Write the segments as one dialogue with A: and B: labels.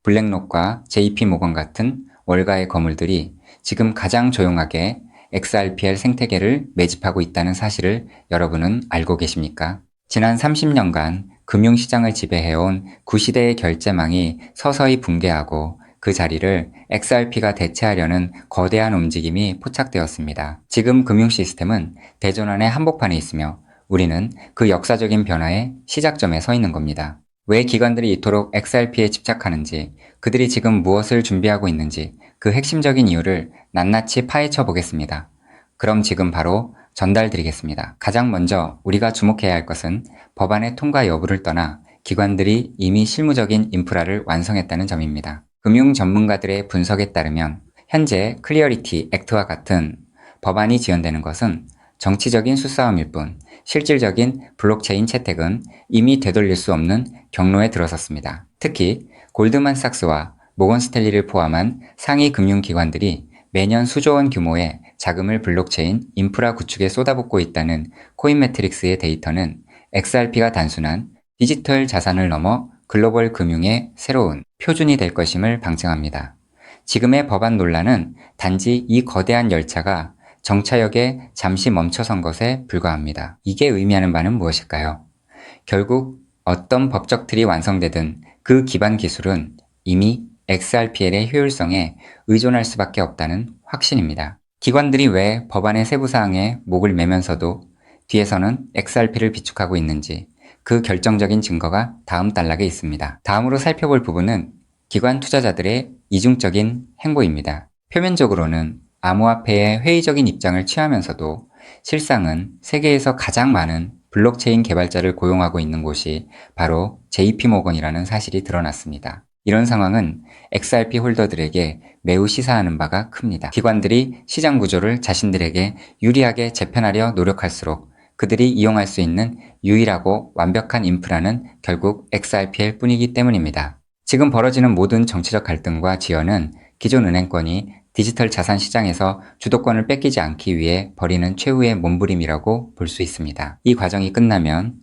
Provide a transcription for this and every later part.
A: 블랙록과 JP모건 같은 월가의 거물들이 지금 가장 조용하게 XRPL 생태계를 매집하고 있다는 사실을 여러분은 알고 계십니까? 지난 30년간 금융시장을 지배해온 구시대의 결제망이 서서히 붕괴하고 그 자리를 XRP가 대체하려는 거대한 움직임이 포착되었습니다. 지금 금융 시스템은 대전환의 한복판에 있으며 우리는 그 역사적인 변화의 시작점에 서 있는 겁니다. 왜 기관들이 이토록 XRP에 집착하는지, 그들이 지금 무엇을 준비하고 있는지 그 핵심적인 이유를 낱낱이 파헤쳐 보겠습니다. 그럼 지금 바로 전달드리겠습니다. 가장 먼저 우리가 주목해야 할 것은 법안의 통과 여부를 떠나 기관들이 이미 실무적인 인프라를 완성했다는 점입니다. 금융 전문가들의 분석에 따르면 현재 클리어리티 액트와 같은 법안이 지연되는 것은 정치적인 수싸움일 뿐 실질적인 블록체인 채택은 이미 되돌릴 수 없는 경로에 들어섰습니다. 특히 골드만삭스와 모건스탠리를 포함한 상위 금융기관들이 매년 수조 원 규모의 자금을 블록체인 인프라 구축에 쏟아붓고 있다는 코인매트릭스의 데이터는 XRP가 단순한 디지털 자산을 넘어 글로벌 금융의 새로운 표준이 될 것임을 방증합니다. 지금의 법안 논란은 단지 이 거대한 열차가 정차역에 잠시 멈춰선 것에 불과합니다. 이게 의미하는 바는 무엇일까요? 결국 어떤 법적 틀이 완성되든 그 기반 기술은 이미 XRPL의 효율성에 의존할 수밖에 없다는 확신입니다. 기관들이 왜 법안의 세부 사항에 목을 매면서도 뒤에서는 XRP를 비축하고 있는지 그 결정적인 증거가 다음 단락에 있습니다. 다음으로 살펴볼 부분은 기관 투자자들의 이중적인 행보입니다. 표면적으로는 암호화폐에 회의적인 입장을 취하면서도 실상은 세계에서 가장 많은 블록체인 개발자를 고용하고 있는 곳이 바로 JP모건이라는 사실이 드러났습니다. 이런 상황은 XRP 홀더들에게 매우 시사하는 바가 큽니다. 기관들이 시장 구조를 자신들에게 유리하게 재편하려 노력할수록 그들이 이용할 수 있는 유일하고 완벽한 인프라는 결국 XRP일 뿐이기 때문입니다. 지금 벌어지는 모든 정치적 갈등과 지연은 기존 은행권이 디지털 자산 시장에서 주도권을 뺏기지 않기 위해 벌이는 최후의 몸부림이라고 볼 수 있습니다. 이 과정이 끝나면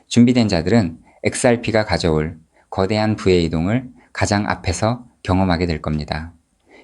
A: 준비된 자들은 XRP가 가져올 거대한 부의 이동을 가장 앞에서 경험하게 될 겁니다.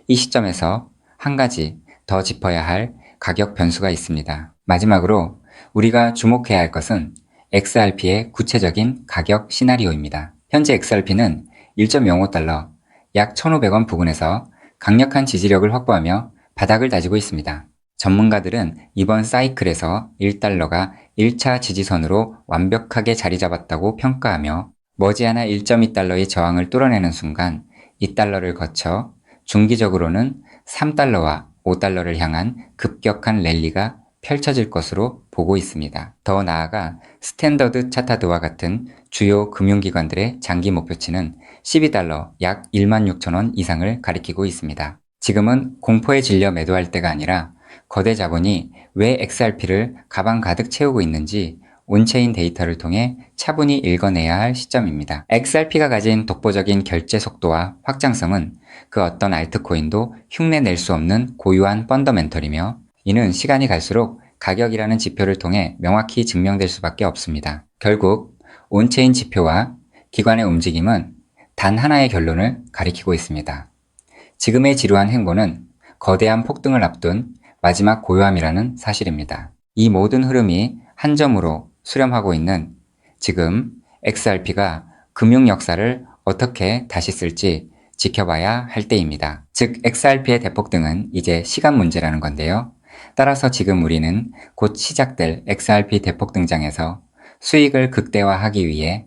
A: 이 시점에서 한 가지 더 짚어야 할 가격 변수가 있습니다. 마지막으로 우리가 주목해야 할 것은 XRP의 구체적인 가격 시나리오입니다. 현재 XRP는 1.05달러, 약 1,500원 부근에서 강력한 지지력을 확보하며 바닥을 다지고 있습니다. 전문가들은 이번 사이클에서 1달러가 1차 지지선으로 완벽하게 자리 잡았다고 평가하며 머지않아 1.2달러의 저항을 뚫어내는 순간 2달러를 거쳐 중기적으로는 3달러와 5달러를 향한 급격한 랠리가 펼쳐질 것으로 보고 있습니다. 더 나아가 스탠더드 차타드와 같은 주요 금융기관들의 장기 목표치는 12달러 약 16,000원 이상을 가리키고 있습니다. 지금은 공포에 질려 매도할 때가 아니라 거대 자본이 왜 XRP를 가방 가득 채우고 있는지 온체인 데이터를 통해 차분히 읽어내야 할 시점입니다. XRP가 가진 독보적인 결제 속도와 확장성은 그 어떤 알트코인도 흉내낼 수 없는 고유한 펀더멘털이며 이는 시간이 갈수록 가격이라는 지표를 통해 명확히 증명될 수밖에 없습니다. 결국 온체인 지표와 기관의 움직임은 단 하나의 결론을 가리키고 있습니다. 지금의 지루한 행보는 거대한 폭등을 앞둔 마지막 고요함이라는 사실입니다. 이 모든 흐름이 한 점으로 수렴하고 있는 지금 XRP가 금융 역사를 어떻게 다시 쓸지 지켜봐야 할 때입니다. 즉 XRP의 대폭등은 이제 시간 문제라는 건데요. 따라서 지금 우리는 곧 시작될 XRP 대폭등장에서 수익을 극대화하기 위해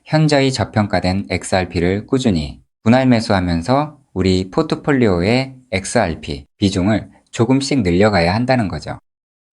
A: 현저히 저평가된 XRP를 꾸준히 분할 매수하면서 우리 포트폴리오의 XRP 비중을 조금씩 늘려가야 한다는 거죠.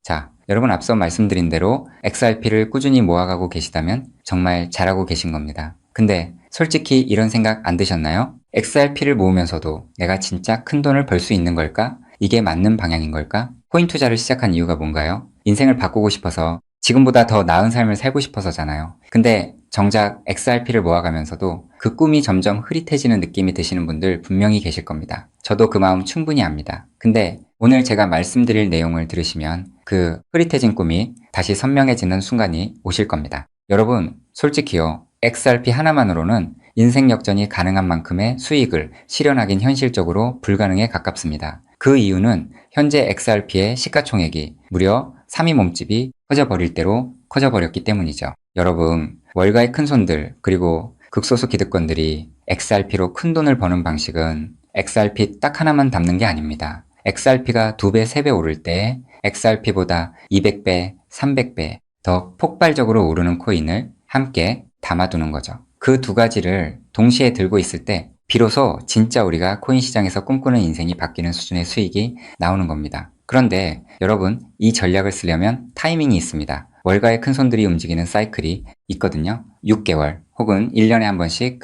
A: 자, 여러분 앞서 말씀드린 대로 XRP를 꾸준히 모아가고 계시다면 정말 잘하고 계신 겁니다. 근데 솔직히 이런 생각 안 드셨나요? XRP를 모으면서도 내가 진짜 큰 돈을 벌 수 있는 걸까? 이게 맞는 방향인 걸까? 코인 투자를 시작한 이유가 뭔가요? 인생을 바꾸고 싶어서 지금보다 더 나은 삶을 살고 싶어서잖아요. 근데 정작 XRP를 모아가면서도 그 꿈이 점점 흐릿해지는 느낌이 드시는 분들 분명히 계실 겁니다. 저도 그 마음 충분히 압니다. 근데 오늘 제가 말씀드릴 내용을 들으시면 그 흐릿해진 꿈이 다시 선명해지는 순간이 오실 겁니다. 여러분, 솔직히요. XRP 하나만으로는 인생 역전이 가능한 만큼의 수익을 실현하긴 현실적으로 불가능에 가깝습니다. 그 이유는 현재 XRP의 시가총액이 무려 3위 몸집이 커져버릴 대로 커져버렸기 때문이죠. 여러분, 월가의 큰손들 그리고 극소수 기득권들이 XRP로 큰 돈을 버는 방식은 XRP 딱 하나만 담는 게 아닙니다. XRP가 2배, 3배 오를 때 XRP보다 200배, 300배 더 폭발적으로 오르는 코인을 함께 담아두는 거죠. 그 두 가지를 동시에 들고 있을 때 비로소 진짜 우리가 코인 시장에서 꿈꾸는 인생이 바뀌는 수준의 수익이 나오는 겁니다. 그런데 여러분, 이 전략을 쓰려면 타이밍이 있습니다. 월가의 큰손들이 움직이는 사이클이 있거든요. 6개월 혹은 1년에 한 번씩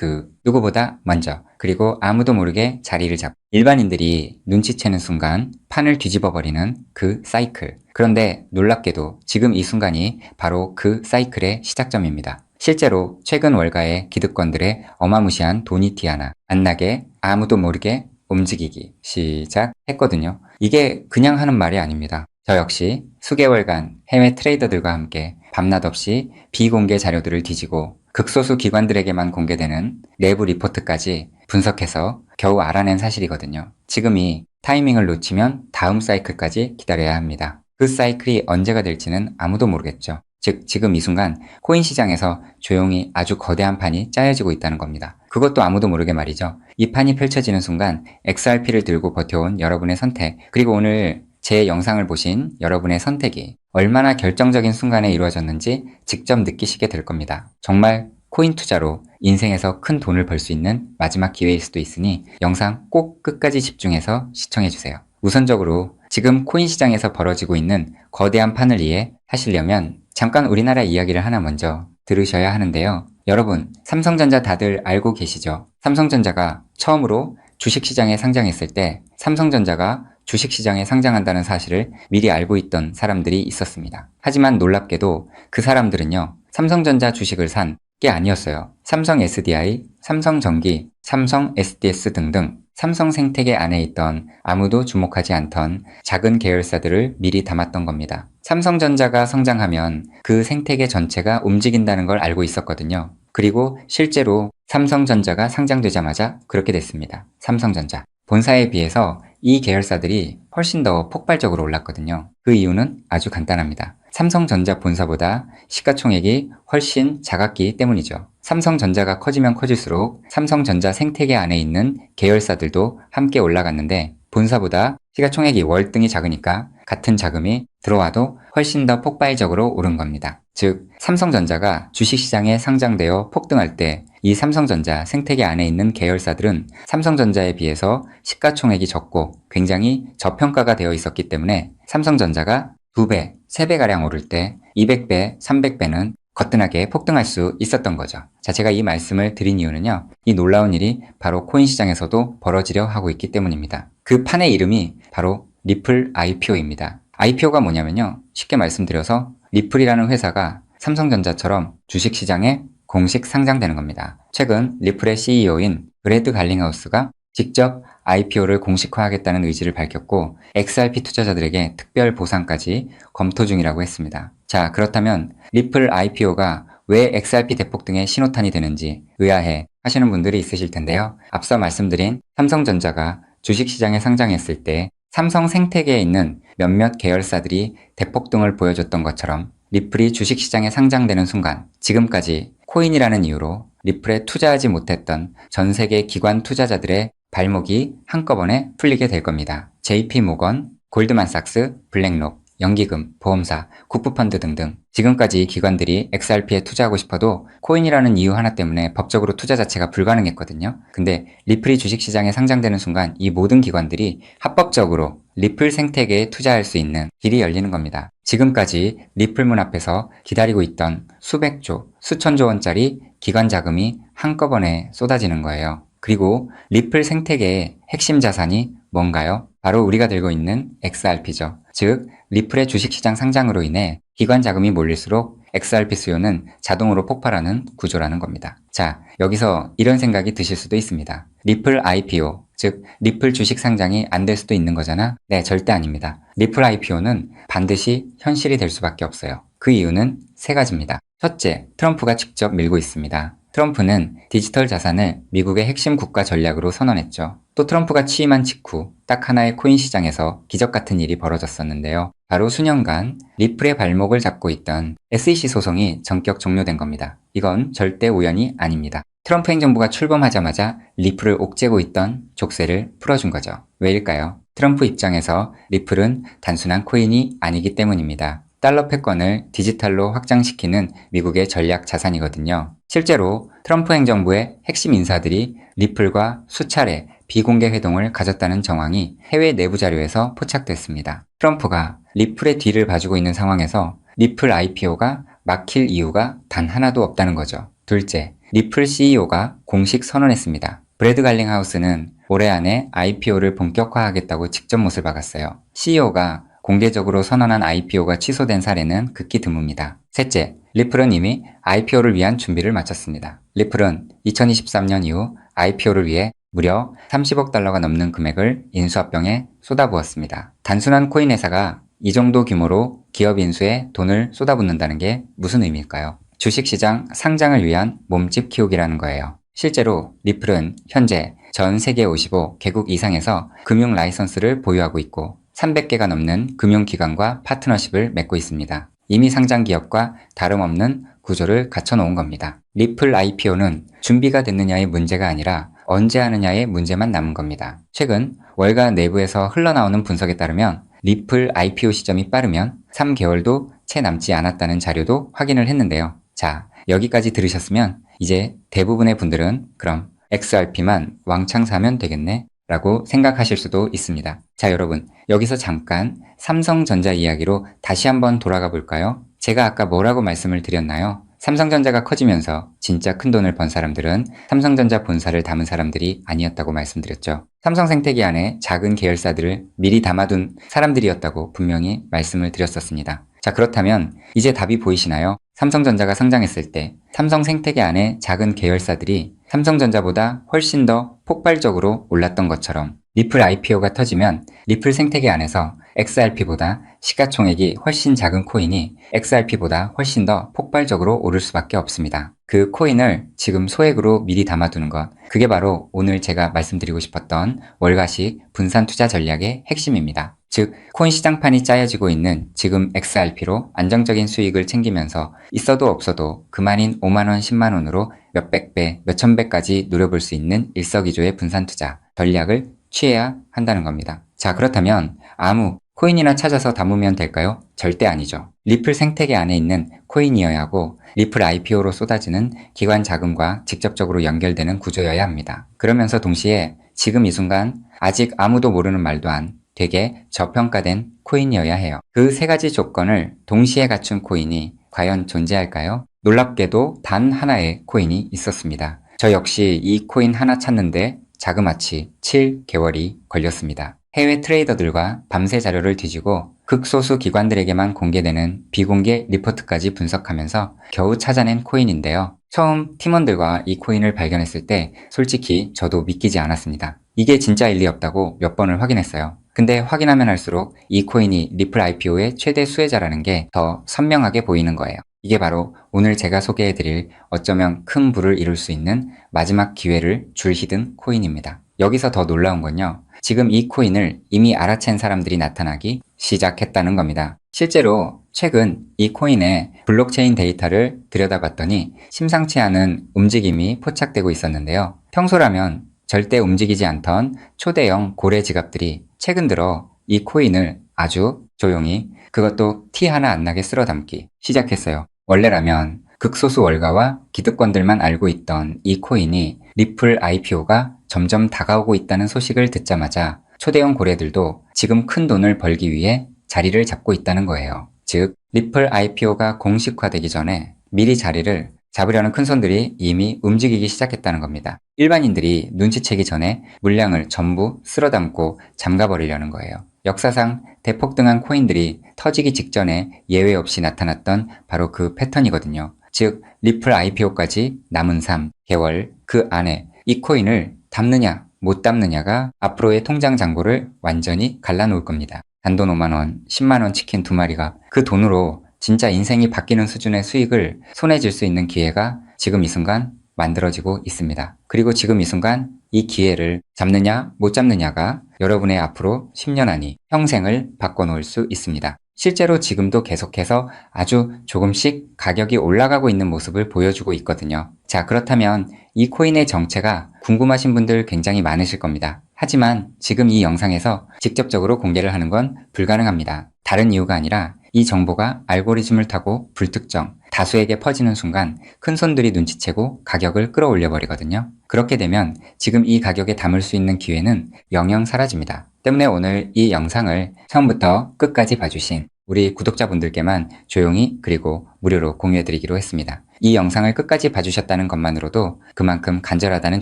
A: 누구보다 먼저 그리고 아무도 모르게 자리를 잡고 일반인들이 눈치채는 순간 판을 뒤집어버리는 그 사이클. 그런데 놀랍게도 지금 이 순간이 바로 그 사이클의 시작점입니다. 실제로 최근 월가의 기득권들의 어마무시한 돈이 티 하나 안 나게 아무도 모르게 움직이기 시작했거든요. 이게 그냥 하는 말이 아닙니다. 저 역시 수개월간 해외 트레이더들과 함께 밤낮 없이 비공개 자료들을 뒤지고 극소수 기관들에게만 공개되는 내부 리포트까지 분석해서 겨우 알아낸 사실이거든요. 지금이 타이밍을 놓치면 다음 사이클까지 기다려야 합니다. 그 사이클이 언제가 될지는 아무도 모르겠죠. 즉 지금 이 순간 코인 시장에서 조용히 아주 거대한 판이 짜여지고 있다는 겁니다. 그것도 아무도 모르게 말이죠. 이 판이 펼쳐지는 순간 XRP를 들고 버텨온 여러분의 선택, 그리고 오늘 제 영상을 보신 여러분의 선택이 얼마나 결정적인 순간에 이루어졌는지 직접 느끼시게 될 겁니다. 정말 코인 투자로 인생에서 큰 돈을 벌 수 있는 마지막 기회일 수도 있으니 영상 꼭 끝까지 집중해서 시청해주세요. 우선적으로 지금 코인 시장에서 벌어지고 있는 거대한 판을 이해하시려면 잠깐 우리나라 이야기를 하나 먼저 들으셔야 하는데요. 여러분, 삼성전자 다들 알고 계시죠? 삼성전자가 처음으로 주식시장에 상장했을 때 삼성전자가 주식시장에 상장한다는 사실을 미리 알고 있던 사람들이 있었습니다. 하지만 놀랍게도 그 사람들은요, 삼성전자 주식을 산 게 아니었어요. 삼성 SDI, 삼성전기, 삼성 SDS 등등 삼성 생태계 안에 있던 아무도 주목하지 않던 작은 계열사들을 미리 담았던 겁니다. 삼성전자가 성장하면 그 생태계 전체가 움직인다는 걸 알고 있었거든요. 그리고 실제로 삼성전자가 상장되자마자 그렇게 됐습니다. 삼성전자. 본사에 비해서 이 계열사들이 훨씬 더 폭발적으로 올랐거든요. 그 이유는 아주 간단합니다. 삼성전자 본사보다 시가총액이 훨씬 작았기 때문이죠. 삼성전자가 커지면 커질수록 삼성전자 생태계 안에 있는 계열사들도 함께 올라갔는데 본사보다 시가총액이 월등히 작으니까 같은 자금이 들어와도 훨씬 더 폭발적으로 오른 겁니다. 즉, 삼성전자가 주식시장에 상장되어 폭등할 때 이 삼성전자 생태계 안에 있는 계열사들은 삼성전자에 비해서 시가총액이 적고 굉장히 저평가가 되어 있었기 때문에 삼성전자가 2배, 3배가량 오를 때 200배, 300배는 거뜬하게 폭등할 수 있었던 거죠. 자, 제가 이 말씀을 드린 이유는요, 이 놀라운 일이 바로 코인 시장에서도 벌어지려 하고 있기 때문입니다. 그 판의 이름이 바로 리플 IPO입니다. IPO가 뭐냐면요, 쉽게 말씀드려서 리플이라는 회사가 삼성전자처럼 주식시장에 공식 상장되는 겁니다. 최근 리플의 CEO인 브래드 갈링하우스가 직접 IPO를 공식화하겠다는 의지를 밝혔고 XRP 투자자들에게 특별 보상까지 검토 중이라고 했습니다. 자, 그렇다면 리플 IPO가 왜 XRP 대폭등의 신호탄이 되는지 의아해 하시는 분들이 있으실 텐데요. 앞서 말씀드린 삼성전자가 주식시장에 상장했을 때 삼성 생태계에 있는 몇몇 계열사들이 대폭등을 보여줬던 것처럼 리플이 주식시장에 상장되는 순간 지금까지 코인이라는 이유로 리플에 투자하지 못했던 전 세계 기관 투자자들의 발목이 한꺼번에 풀리게 될 겁니다. JP모건, 골드만삭스, 블랙록, 연기금, 보험사, 국부펀드 등등 지금까지 기관들이 XRP에 투자하고 싶어도 코인이라는 이유 하나 때문에 법적으로 투자 자체가 불가능했거든요. 근데 리플이 주식시장에 상장되는 순간 이 모든 기관들이 합법적으로 리플 생태계에 투자할 수 있는 길이 열리는 겁니다. 지금까지 리플 문 앞에서 기다리고 있던 수백조, 수천조 원짜리 기관 자금이 한꺼번에 쏟아지는 거예요. 그리고 리플 생태계의 핵심 자산이 뭔가요? 바로 우리가 들고 있는 XRP죠. 즉, 리플의 주식시장 상장으로 인해 기관 자금이 몰릴수록 XRP 수요는 자동으로 폭발하는 구조라는 겁니다. 자, 여기서 이런 생각이 드실 수도 있습니다. 리플 IPO, 즉 리플 주식 상장이 안 될 수도 있는 거잖아? 네, 절대 아닙니다. 리플 IPO는 반드시 현실이 될 수밖에 없어요. 그 이유는 세 가지입니다. 첫째, 트럼프가 직접 밀고 있습니다. 트럼프는 디지털 자산을 미국의 핵심 국가 전략으로 선언했죠. 또 트럼프가 취임한 직후 딱 하나의 코인 시장에서 기적 같은 일이 벌어졌었는데요. 바로 수년간 리플의 발목을 잡고 있던 SEC 소송이 전격 종료된 겁니다. 이건 절대 우연이 아닙니다. 트럼프 행정부가 출범하자마자 리플을 옥죄고 있던 족쇄를 풀어준 거죠. 왜일까요? 트럼프 입장에서 리플은 단순한 코인이 아니기 때문입니다. 달러 패권을 디지털로 확장시키는 미국의 전략 자산이거든요. 실제로 트럼프 행정부의 핵심 인사들이 리플과 수차례 비공개 회동을 가졌다는 정황이 해외 내부 자료에서 포착됐습니다. 트럼프가 리플의 뒤를 봐주고 있는 상황에서 리플 IPO가 막힐 이유가 단 하나도 없다는 거죠. 둘째, 리플 CEO가 공식 선언했습니다. 브래드 갈링하우스는 올해 안에 IPO를 본격화하겠다고 직접 못을 박았어요. CEO가 공개적으로 선언한 IPO가 취소된 사례는 극히 드뭅니다. 셋째, 리플은 이미 IPO를 위한 준비를 마쳤습니다. 리플은 2023년 이후 IPO를 위해 무려 30억 달러가 넘는 금액을 인수합병에 쏟아부었습니다. 단순한 코인 회사가 이 정도 규모로 기업 인수에 돈을 쏟아붓는다는 게 무슨 의미일까요? 주식시장 상장을 위한 몸집 키우기라는 거예요. 실제로 리플은 현재 전 세계 55개국 이상에서 금융 라이선스를 보유하고 있고 300개가 넘는 금융기관과 파트너십을 맺고 있습니다. 이미 상장 기업과 다름없는 구조를 갖춰놓은 겁니다. 리플 IPO는 준비가 됐느냐의 문제가 아니라 언제 하느냐의 문제만 남은 겁니다. 최근 월가 내부에서 흘러나오는 분석에 따르면 리플 IPO 시점이 빠르면 3개월도 채 남지 않았다는 자료도 확인을 했는데요. 자, 여기까지 들으셨으면 이제 대부분의 분들은 그럼 XRP만 왕창 사면 되겠네 라고 생각하실 수도 있습니다. 자, 여러분, 여기서 잠깐 삼성전자 이야기로 다시 한번 돌아가 볼까요? 제가 아까 뭐라고 말씀을 드렸나요? 삼성전자가 커지면서 진짜 큰 돈을 번 사람들은 삼성전자 본사를 담은 사람들이 아니었다고 말씀드렸죠. 삼성 생태계 안에 작은 계열사들을 미리 담아둔 사람들이었다고 분명히 말씀을 드렸었습니다. 자, 그렇다면 이제 답이 보이시나요? 삼성전자가 상장했을 때 삼성 생태계 안에 작은 계열사들이 삼성전자보다 훨씬 더 폭발적으로 올랐던 것처럼 리플 IPO가 터지면 리플 생태계 안에서 XRP보다 시가총액이 훨씬 작은 코인이 XRP보다 훨씬 더 폭발적으로 오를 수밖에 없습니다. 그 코인을 지금 소액으로 미리 담아두는 것, 그게 바로 오늘 제가 말씀드리고 싶었던 월가식 분산 투자 전략의 핵심입니다. 즉, 코인 시장판이 짜여지고 있는 지금 XRP로 안정적인 수익을 챙기면서 있어도 없어도 그만인 5만원, 10만원으로 몇백 배, 몇천 배까지 노려볼 수 있는 일석이조의 분산 투자 전략을 취해야 한다는 겁니다. 자, 그렇다면 아무 코인이나 찾아서 담으면 될까요? 절대 아니죠. 리플 생태계 안에 있는 코인이어야 하고 리플 IPO로 쏟아지는 기관 자금과 직접적으로 연결되는 구조여야 합니다. 그러면서 동시에 지금 이 순간 아직 아무도 모르는 말도 안 되게 저평가된 코인이어야 해요. 그 세 가지 조건을 동시에 갖춘 코인이 과연 존재할까요? 놀랍게도 단 하나의 코인이 있었습니다. 저 역시 이 코인 하나 찾는데 자그마치 7개월이 걸렸습니다. 해외 트레이더들과 밤새 자료를 뒤지고 극소수 기관들에게만 공개되는 비공개 리포트까지 분석하면서 겨우 찾아낸 코인인데요. 처음 팀원들과 이 코인을 발견했을 때 솔직히 저도 믿기지 않았습니다. 이게 진짜일 리 없다고 몇 번을 확인했어요. 근데 확인하면 할수록 이 코인이 리플 IPO의 최대 수혜자라는 게 더 선명하게 보이는 거예요. 이게 바로 오늘 제가 소개해드릴 어쩌면 큰 부를 이룰 수 있는 마지막 기회를 줄히든 코인입니다. 여기서 더 놀라운 건요. 지금 이 코인을 이미 알아챈 사람들이 나타나기 시작했다는 겁니다. 실제로 최근 이 코인의 블록체인 데이터를 들여다봤더니 심상치 않은 움직임이 포착되고 있었는데요. 평소라면 절대 움직이지 않던 초대형 고래 지갑들이 최근 들어 이 코인을 아주 조용히 그것도 티 하나 안 나게 쓸어 담기 시작했어요. 원래라면 극소수 월가와 기득권들만 알고 있던 이 코인이 리플 IPO가 점점 다가오고 있다는 소식을 듣자마자 초대형 고래들도 지금 큰 돈을 벌기 위해 자리를 잡고 있다는 거예요. 즉, 리플 IPO가 공식화되기 전에 미리 자리를 잡으려는 큰손들이 이미 움직이기 시작했다는 겁니다. 일반인들이 눈치채기 전에 물량을 전부 쓸어담고 잠가버리려는 거예요. 역사상 대폭등한 코인들이 터지기 직전에 예외 없이 나타났던 바로 그 패턴이거든요. 즉, 리플 IPO까지 남은 3개월 그 안에 이 코인을 담느냐 못 담느냐가 앞으로의 통장 잔고를 완전히 갈라놓을 겁니다. 단돈 5만원, 10만원 치킨 2마리가 그 돈으로 진짜 인생이 바뀌는 수준의 수익을 손에 쥘 수 있는 기회가 지금 이 순간 만들어지고 있습니다. 그리고 지금 이 순간 이 기회를 잡느냐 못 잡느냐가 여러분의 앞으로 10년 안이 평생을 바꿔놓을 수 있습니다. 실제로 지금도 계속해서 아주 조금씩 가격이 올라가고 있는 모습을 보여주고 있거든요. 자, 그렇다면 이 코인의 정체가 궁금하신 분들 굉장히 많으실 겁니다. 하지만 지금 이 영상에서 직접적으로 공개를 하는 건 불가능합니다. 다른 이유가 아니라 이 정보가 알고리즘을 타고 불특정, 다수에게 퍼지는 순간 큰 손들이 눈치채고 가격을 끌어올려 버리거든요. 그렇게 되면 지금 이 가격에 담을 수 있는 기회는 영영 사라집니다. 때문에 오늘 이 영상을 처음부터 끝까지 봐주신 우리 구독자분들께만 조용히 그리고 무료로 공유해드리기로 했습니다. 이 영상을 끝까지 봐주셨다는 것만으로도 그만큼 간절하다는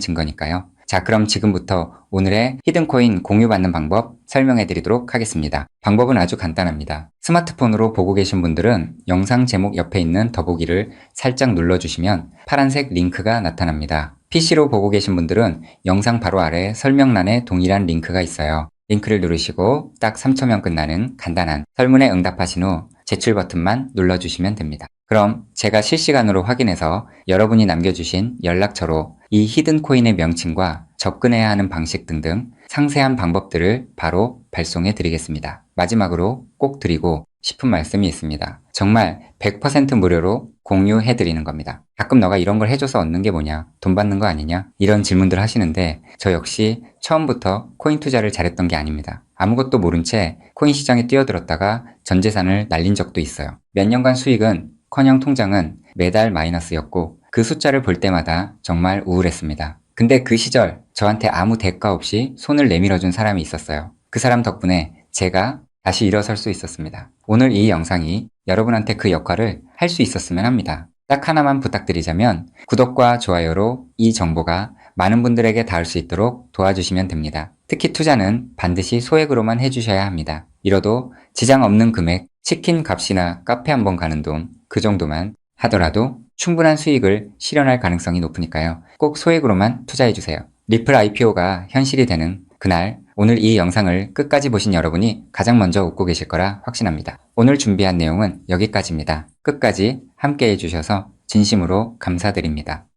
A: 증거니까요. 자, 그럼 지금부터 오늘의 히든코인 공유받는 방법 설명해 드리도록 하겠습니다. 방법은 아주 간단합니다. 스마트폰으로 보고 계신 분들은 영상 제목 옆에 있는 더보기를 살짝 눌러주시면 파란색 링크가 나타납니다. PC로 보고 계신 분들은 영상 바로 아래 설명란에 동일한 링크가 있어요. 링크를 누르시고 딱 3초면 끝나는 간단한 설문에 응답하신 후 제출 버튼만 눌러주시면 됩니다. 그럼 제가 실시간으로 확인해서 여러분이 남겨주신 연락처로 이 히든코인의 명칭과 접근해야 하는 방식 등등 상세한 방법들을 바로 발송해 드리겠습니다. 마지막으로 꼭 드리고 싶은 말씀이 있습니다. 정말 100% 무료로 공유해 드리는 겁니다. 가끔 너가 이런 걸 해줘서 얻는 게 뭐냐? 돈 받는 거 아니냐? 이런 질문들 하시는데 저 역시 처음부터 코인 투자를 잘했던 게 아닙니다. 아무것도 모른 채 코인 시장에 뛰어들었다가 전 재산을 날린 적도 있어요. 몇 년간 수익은 커녕 통장은 매달 마이너스였고 그 숫자를 볼 때마다 정말 우울했습니다. 근데 그 시절 저한테 아무 대가 없이 손을 내밀어준 사람이 있었어요. 그 사람 덕분에 제가 다시 일어설 수 있었습니다. 오늘 이 영상이 여러분한테 그 역할을 할 수 있었으면 합니다. 딱 하나만 부탁드리자면 구독과 좋아요로 이 정보가 많은 분들에게 닿을 수 있도록 도와주시면 됩니다. 특히 투자는 반드시 소액으로만 해주셔야 합니다. 이뤄도 지장 없는 금액, 치킨 값이나 카페 한번 가는 돈, 그 정도만 하더라도 충분한 수익을 실현할 가능성이 높으니까요. 꼭 소액으로만 투자해주세요. 리플 IPO가 현실이 되는 그날, 오늘 이 영상을 끝까지 보신 여러분이 가장 먼저 웃고 계실 거라 확신합니다. 오늘 준비한 내용은 여기까지입니다. 끝까지 함께 해주셔서 진심으로 감사드립니다.